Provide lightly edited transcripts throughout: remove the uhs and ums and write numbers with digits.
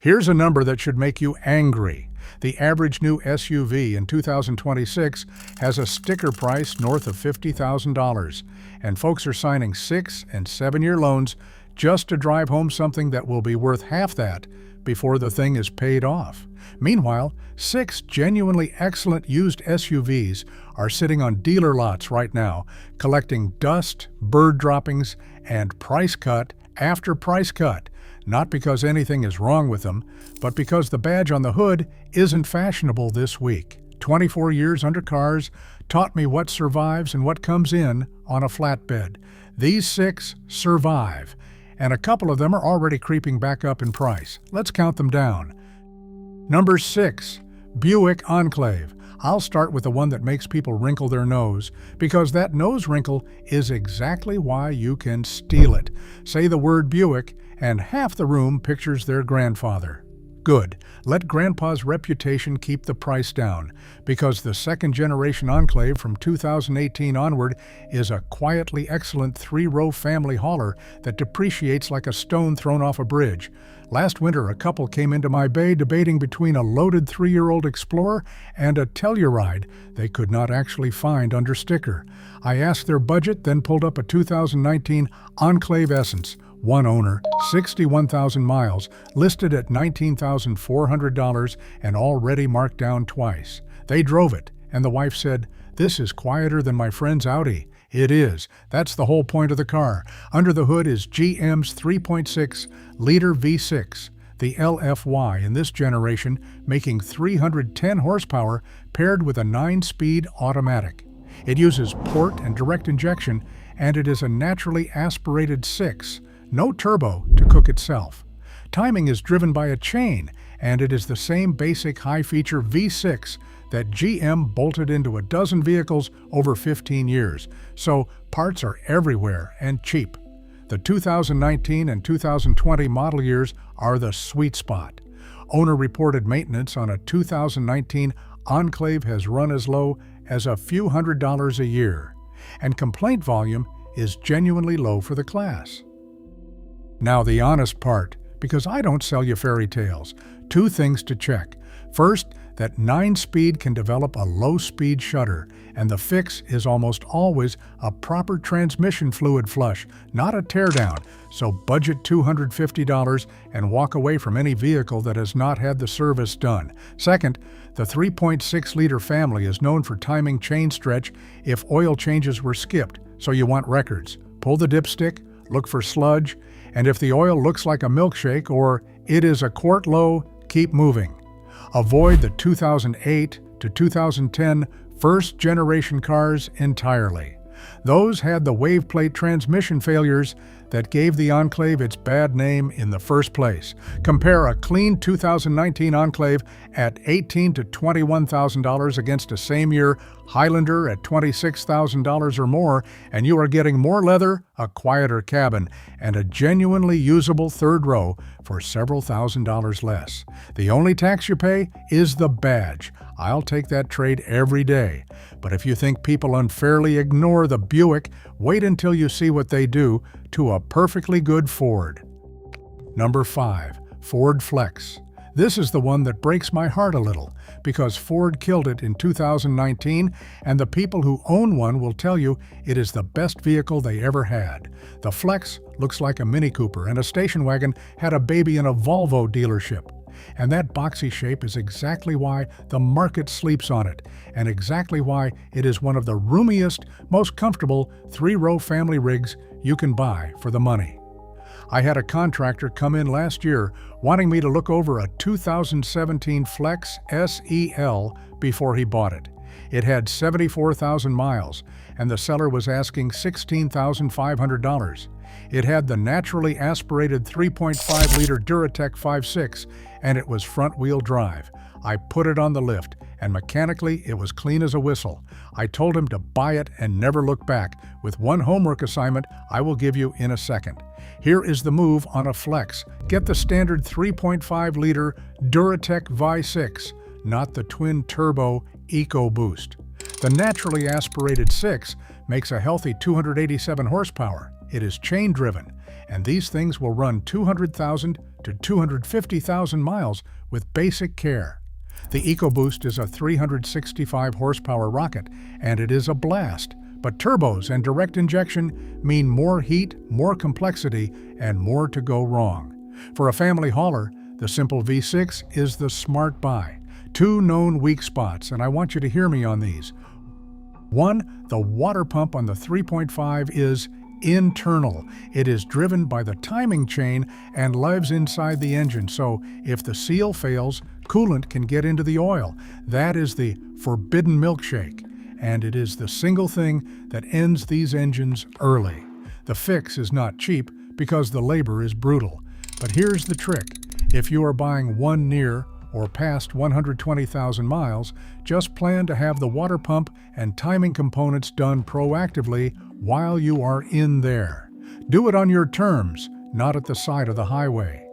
Here's a number that should make you angry. The average new SUV in 2026 has a sticker price north of $50,000, and folks are signing 6- and 7-year loans just to drive home something that will be worth half that before the thing is paid off. Meanwhile, 6 genuinely excellent used SUVs are sitting on dealer lots right now, collecting dust, bird droppings, and price cut after price cut, not because anything is wrong with them, but because the badge on the hood isn't fashionable this week. 24 years under cars taught me what survives and what comes in on a flatbed. These 6 survive, and a couple of them are already creeping back up in price. Let's count them down. Number 6, Buick Enclave. I'll start with the one that makes people wrinkle their nose, because that nose wrinkle is exactly why you can steal it. Say the word Buick, and half the room pictures their grandfather. Good. Let Grandpa's reputation keep the price down, because the second-generation Enclave from 2018 onward is a quietly excellent 3-row family hauler that depreciates like a stone thrown off a bridge. Last winter, a couple came into my bay debating between a loaded 3-year-old Explorer and a Telluride they could not actually find under sticker. I asked their budget, then pulled up a 2019 Enclave Essence, one owner, 61,000 miles, listed at $19,400 and already marked down twice. They drove it, and the wife said, "This is quieter than my friend's Audi." It is. That's the whole point of the car. Under the hood is GM's 3.6-liter V6, the LFY in this generation, making 310 horsepower paired with a 9-speed automatic. It uses port and direct injection, and it is a naturally aspirated 6, no turbo to cook itself. Timing is driven by a chain, and it is the same basic high-feature V6 that GM bolted into a dozen vehicles over 15 years, so parts are everywhere and cheap. The 2019 and 2020 model years are the sweet spot. Owner-reported maintenance on a 2019 Enclave has run as low as a few $100s a year, and complaint volume is genuinely low for the class. Now the honest part, because I don't sell you fairy tales. 2 things to check. First, that 9-speed can develop a low-speed shutter, and the fix is almost always a proper transmission fluid flush, not a teardown, so budget $250 and walk away from any vehicle that has not had the service done. Second, the 3.6-liter family is known for timing chain stretch if oil changes were skipped, so you want records. Pull the dipstick, look for sludge, and if the oil looks like a milkshake or it is a quart low, keep moving. Avoid the 2008 to 2010 first-generation cars entirely. Those had the wave plate transmission failures that gave the Enclave its bad name in the first place. Compare a clean 2019 Enclave at $18,000 to $21,000 against a same-year Highlander at $26,000 or more, and you are getting more leather, a quieter cabin, and a genuinely usable third row for several $1,000s less. The only tax you pay is the badge. I'll take that trade every day. But if you think people unfairly ignore the Buick, wait until you see what they do to a perfectly good Ford. Number 5, Ford Flex. This is the one that breaks my heart a little, because Ford killed it in 2019, and the people who own one will tell you it is the best vehicle they ever had. The Flex looks like a Mini Cooper, and a station wagon had a baby in a Volvo dealership. And that boxy shape is exactly why the market sleeps on it, and exactly why it is one of the roomiest, most comfortable 3-row family rigs you can buy for the money. I had a contractor come in last year wanting me to look over a 2017 Flex SEL before he bought it. It had 74,000 miles, and the seller was asking $16,500. It had the naturally aspirated 3.5-liter Duratec 5.6, and it was front-wheel drive. I put it on the lift, and mechanically it was clean as a whistle. I told him to buy it and never look back, with one homework assignment I will give you in a second. Here is the move on a Flex. Get the standard 3.5-liter Duratec V6, not the twin-turbo EcoBoost. The naturally aspirated 6 makes a healthy 287 horsepower. It is chain-driven, and these things will run 200,000 to 250,000 miles with basic care. The EcoBoost is a 365 horsepower rocket, and it is a blast. But turbos and direct injection mean more heat, more complexity, and more to go wrong. For a family hauler, the simple V6 is the smart buy. Two known weak spots, and I want you to hear me on these. One, the water pump on the 3.5 is internal. It is driven by the timing chain and lives inside the engine, so if the seal fails, coolant can get into the oil. That is the forbidden milkshake, and it is the single thing that ends these engines early. The fix is not cheap because the labor is brutal. But here's the trick. If you are buying one near or past 120,000 miles, just plan to have the water pump and timing components done proactively while you are in there. Do it on your terms, not at the side of the highway.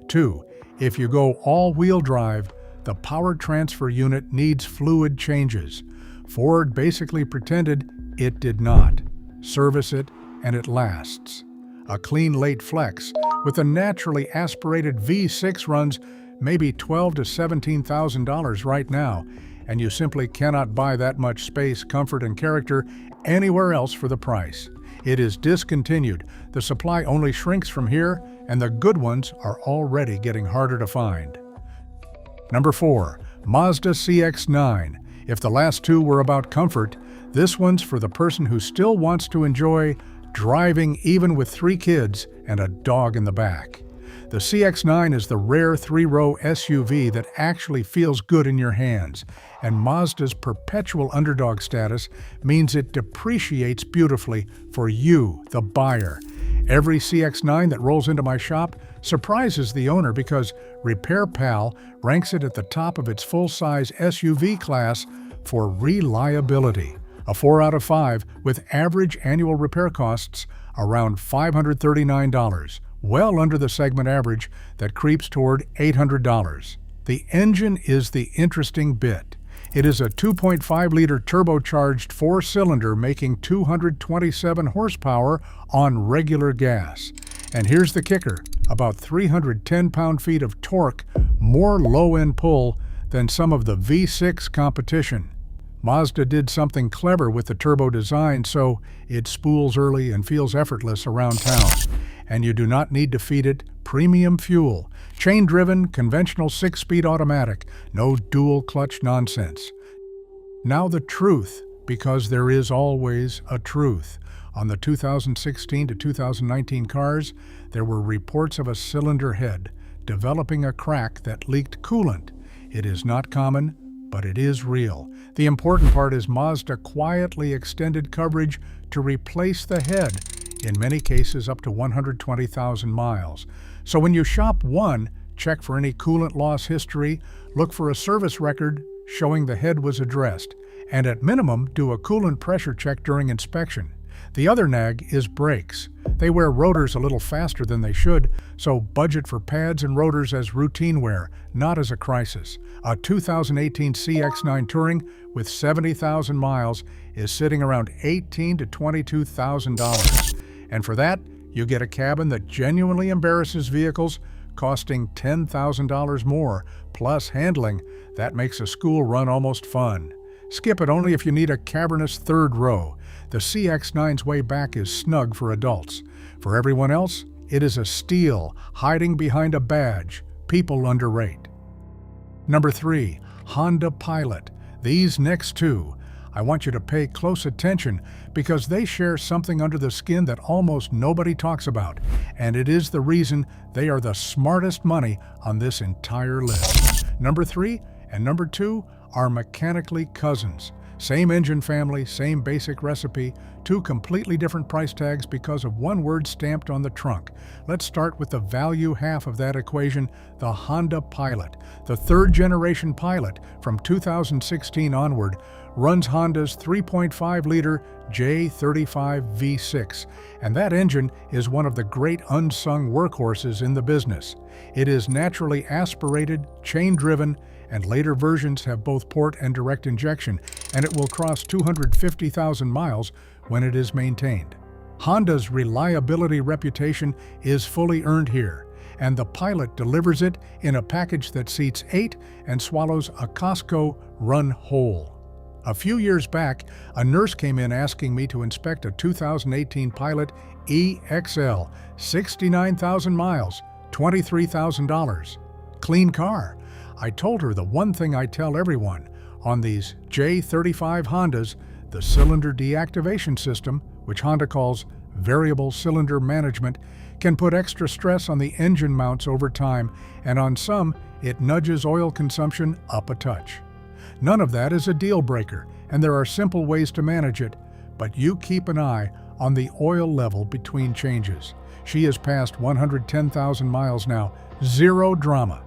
2. If you go all-wheel drive, the power transfer unit needs fluid changes. Ford basically pretended it did not. Service it, and it lasts. A clean late flex with a naturally aspirated V6 runs maybe $12,000 to $17,000 right now, and you simply cannot buy that much space, comfort, and character anywhere else for the price. It is discontinued. The supply only shrinks from here, and the good ones are already getting harder to find. Number 4. Mazda CX-9. If the last two were about comfort, this one's for the person who still wants to enjoy driving even with 3 kids and a dog in the back. The CX-9 is the rare 3-row SUV that actually feels good in your hands, and Mazda's perpetual underdog status means it depreciates beautifully for you, the buyer. Every CX-9 that rolls into my shop surprises the owner because Repair Pal ranks it at the top of its full-size SUV class for reliability. A 4 out of 5 with average annual repair costs around $539, well under the segment average that creeps toward $800. The engine is the interesting bit. It is a 2.5-liter turbocharged 4-cylinder making 227 horsepower on regular gas. And here's the kicker, about 310 pound-feet of torque, more low-end pull than some of the V6 competition. Mazda did something clever with the turbo design so it spools early and feels effortless around town. And you do not need to feed it premium fuel. Chain-driven, conventional 6-speed automatic, no dual-clutch nonsense. Now the truth, because there is always a truth. On the 2016 to 2019 cars, there were reports of a cylinder head developing a crack that leaked coolant. It is not common, but it is real. The important part is Mazda quietly extended coverage to replace the head, in many cases up to 120,000 miles. So when you shop one, check for any coolant loss history, look for a service record showing the head was addressed, and at minimum do a coolant pressure check during inspection. The other nag is brakes. They wear rotors a little faster than they should, so budget for pads and rotors as routine wear, not as a crisis. A 2018 CX-9 Touring with 70,000 miles is sitting around $18,000 to $22,000. And for that, you get a cabin that genuinely embarrasses vehicles costing $10,000 more, plus handling that makes a school run almost fun. Skip it only if you need a cavernous third row. The CX-9's way back is snug for adults. For everyone else, it is a steal hiding behind a badge people underrate. Number 3, Honda Pilot. These next two, I want you to pay close attention because they share something under the skin that almost nobody talks about, and it is the reason they are the smartest money on this entire list. Number 3 and number 2 are mechanically cousins. Same engine family, same basic recipe, two completely different price tags because of one word stamped on the trunk. Let's start with the value half of that equation, the Honda Pilot. The third-generation Pilot from 2016 onward runs Honda's 3.5-liter J35 V6, and that engine is one of the great unsung workhorses in the business. It is naturally aspirated, chain-driven, and later versions have both port and direct injection, and it will cross 250,000 miles when it is maintained. Honda's reliability reputation is fully earned here, and the Pilot delivers it in a package that seats 8 and swallows a Costco run whole. A few years back, a nurse came in asking me to inspect a 2018 Pilot EXL, 69,000 miles, $23,000. Clean car. I told her the one thing I tell everyone, on these J35 Hondas, the cylinder deactivation system, which Honda calls variable cylinder management, can put extra stress on the engine mounts over time, and on some, it nudges oil consumption up a touch. None of that is a deal breaker, and there are simple ways to manage it, but you keep an eye on the oil level between changes. She is past 110,000 miles now, zero drama.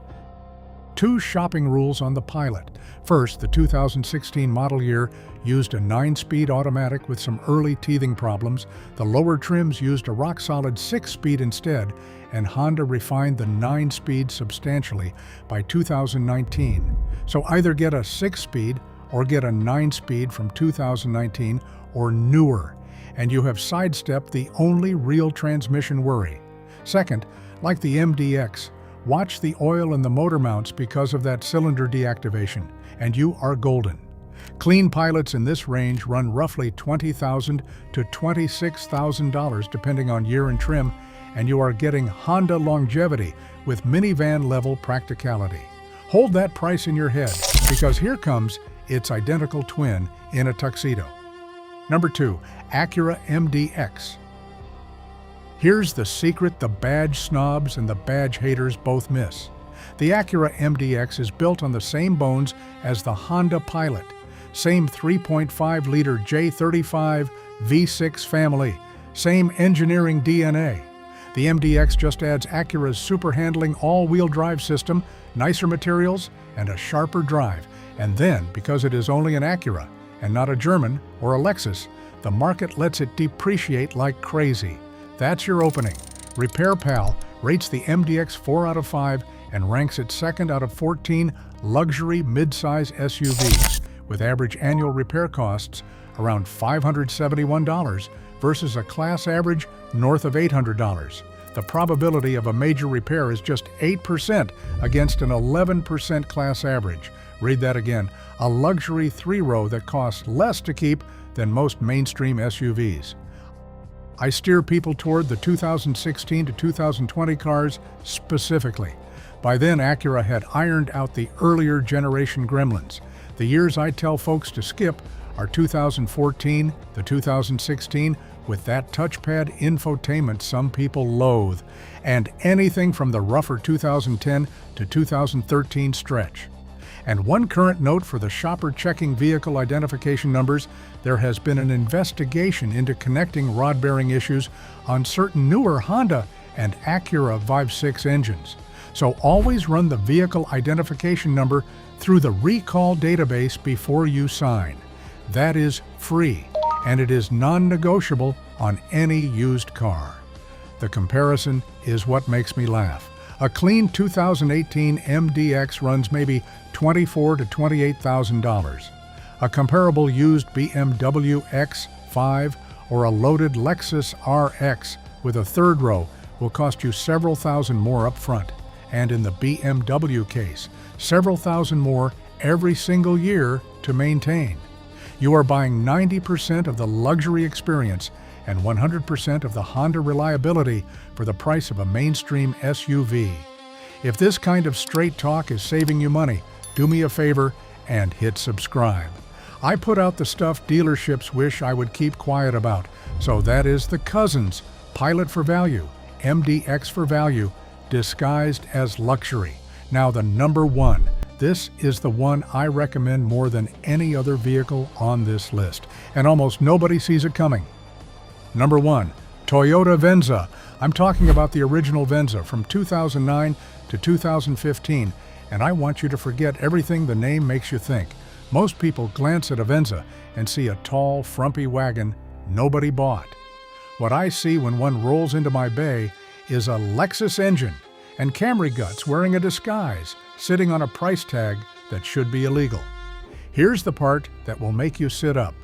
2 shopping rules on the Pilot. First, the 2016 model year used a 9-speed automatic with some early teething problems. The lower trims used a rock-solid 6-speed instead, and Honda refined the 9-speed substantially by 2019. So either get a 6-speed or get a 9-speed from 2019 or newer, and you have sidestepped the only real transmission worry. Second, like the MDX, watch the oil in the motor mounts because of that cylinder deactivation, and you are golden. Clean Pilots in this range run roughly $20,000 to $26,000 depending on year and trim, and you are getting Honda longevity with minivan-level practicality. Hold that price in your head, because here comes its identical twin in a tuxedo. Number 2, Acura MDX. Here's the secret the badge snobs and the badge haters both miss. The Acura MDX is built on the same bones as the Honda Pilot, same 3.5-liter J35 V6 family, same engineering DNA. The MDX just adds Acura's super handling all-wheel drive system, nicer materials, and a sharper drive. And then, because it is only an Acura and not a German or a Lexus, the market lets it depreciate like crazy. That's your opening. Repair Pal rates the MDX 4 out of 5 and ranks it second out of 14 luxury midsize SUVs, with average annual repair costs around $571 versus a class average north of $800. The probability of a major repair is just 8% against an 11% class average. Read that again, a luxury 3-row that costs less to keep than most mainstream SUVs. I steer people toward the 2016 to 2020 cars specifically. By then, Acura had ironed out the earlier generation gremlins. The years I tell folks to skip are 2014 to 2016, with that touchpad infotainment some people loathe, and anything from the rougher 2010 to 2013 stretch. And one current note for the shopper checking vehicle identification numbers, there has been an investigation into connecting rod-bearing issues on certain newer Honda and Acura V6 engines. So always run the vehicle identification number through the recall database before you sign. That is free, and it is non-negotiable on any used car. The comparison is what makes me laugh. A clean 2018 MDX runs maybe $24,000 to $28,000. A comparable used BMW X5 or a loaded Lexus RX with a 3rd row will cost you several thousand more up front. And in the BMW case, several thousand more every single year to maintain. You are buying 90% of the luxury experience and 100% of the Honda reliability for the price of a mainstream SUV. If this kind of straight talk is saving you money, do me a favor and hit subscribe. I put out the stuff dealerships wish I would keep quiet about, so that is the cousins, Pilot for value, MDX for value, disguised as luxury. Now the number 1. This is the one I recommend more than any other vehicle on this list, and almost nobody sees it coming. Number 1, Toyota Venza. I'm talking about the original Venza from 2009 to 2015, and I want you to forget everything the name makes you think. Most people glance at a Venza and see a tall, frumpy wagon nobody bought. What I see when one rolls into my bay is a Lexus engine and Camry guts wearing a disguise, sitting on a price tag that should be illegal. Here's the part that will make you sit up.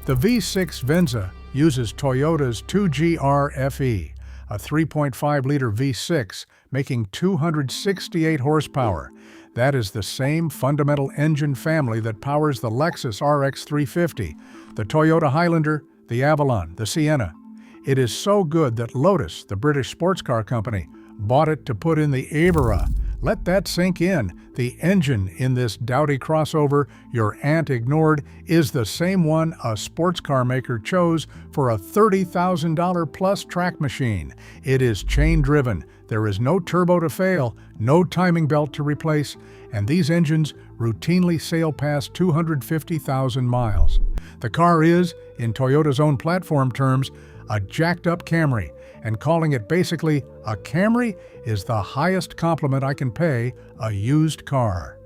The V6 Venza uses Toyota's 2GR-FE, a 3.5-liter V6, making 268 horsepower. That is the same fundamental engine family that powers the Lexus RX 350, the Toyota Highlander, the Avalon, the Sienna. It is so good that Lotus, the British sports car company, bought it to put in the Avera. Let that sink in. The engine in this dowdy crossover your aunt ignored is the same one a sports car maker chose for a $30,000 plus track machine. It is chain-driven. There is no turbo to fail, no timing belt to replace, and these engines routinely sail past 250,000 miles. The car is, in Toyota's own platform terms, a jacked-up Camry, and calling it basically a Camry is the highest compliment I can pay a used car.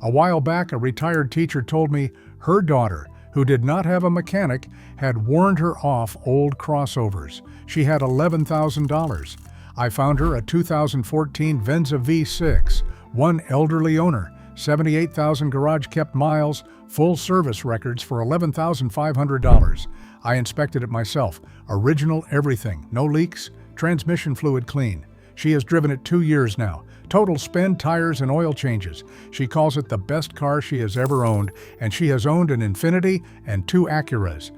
A while back, a retired teacher told me her daughter, who did not have a mechanic, had warned her off old crossovers. She had $11,000. I found her a 2014 Venza V6, one elderly owner, 78,000 garage-kept miles, full service records for $11,500. I inspected it myself. Original everything, no leaks, transmission fluid clean. She has driven it 2 years now. Total spend, tires, and oil changes. She calls it the best car she has ever owned, and she has owned an Infiniti and 2 Acuras.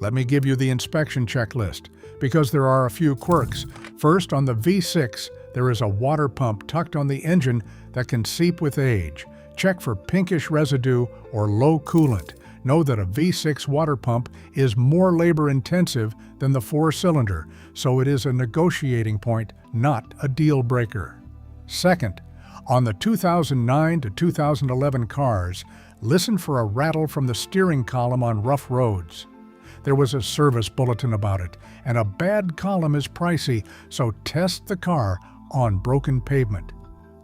Let me give you the inspection checklist, because there are a few quirks. First, on the V6, there is a water pump tucked on the engine that can seep with age. Check for pinkish residue or low coolant. Know that a V6 water pump is more labor-intensive than the 4-cylinder, so it is a negotiating point, not a deal breaker. Second, on the 2009 to 2011 cars, listen for a rattle from the steering column on rough roads. There was a service bulletin about it, and a bad column is pricey, so test the car on broken pavement.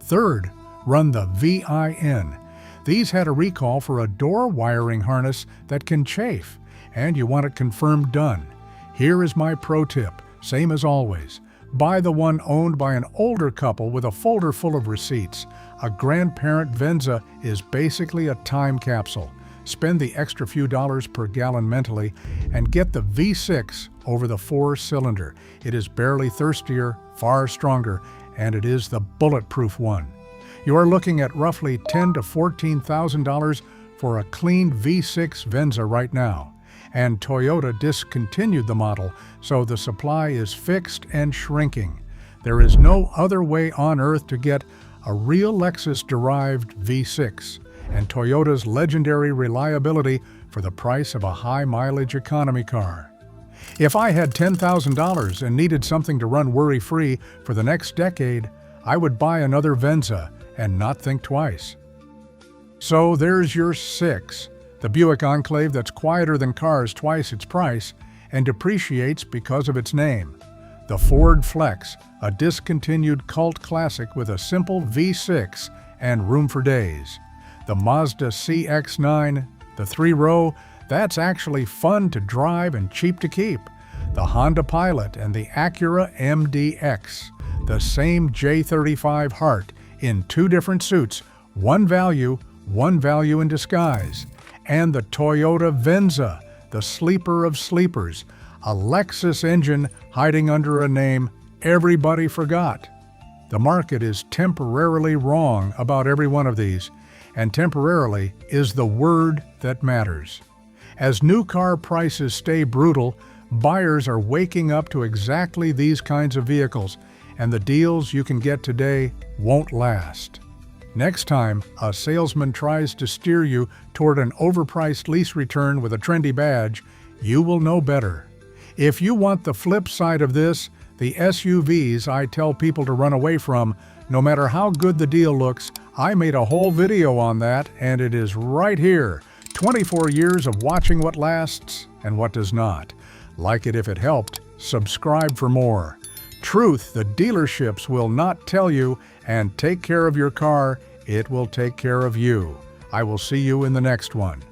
Third, run the VIN. These had a recall for a door wiring harness that can chafe, and you want it confirmed done. Here is my pro tip, same as always. Buy the one owned by an older couple with a folder full of receipts. A grandparent Venza is basically a time capsule. Spend the extra few dollars per gallon mentally and get the V6 over the 4-cylinder. It is barely thirstier, far stronger, and it is the bulletproof one. You are looking at roughly $10,000 to $14,000 for a clean V6 Venza right now. And Toyota discontinued the model, so the supply is fixed and shrinking. There is no other way on earth to get a real Lexus-derived V6 and Toyota's legendary reliability for the price of a high-mileage economy car. If I had $10,000 and needed something to run worry-free for the next decade, I would buy another Venza and not think twice. So there's your 6, the Buick Enclave that's quieter than cars twice its price and depreciates because of its name. The Ford Flex, a discontinued cult classic with a simple V6 and room for days. The Mazda CX-9, the 3-row, that's actually fun to drive and cheap to keep. The Honda Pilot and the Acura MDX, the same J35 heart in 2 different suits, one value in disguise. And the Toyota Venza, the sleeper of sleepers, a Lexus engine hiding under a name everybody forgot. The market is temporarily wrong about every one of these, and temporarily is the word that matters. As new car prices stay brutal, buyers are waking up to exactly these kinds of vehicles, and the deals you can get today won't last. Next time a salesman tries to steer you toward an overpriced lease return with a trendy badge, you will know better. If you want the flip side of this, the SUVs I tell people to run away from, no matter how good the deal looks, I made a whole video on that, and it is right here. 24 years of watching what lasts and what does not. Like it if it helped. Subscribe for more. Truth the dealerships will not tell you, and take care of your car, it will take care of you. I will see you in the next one.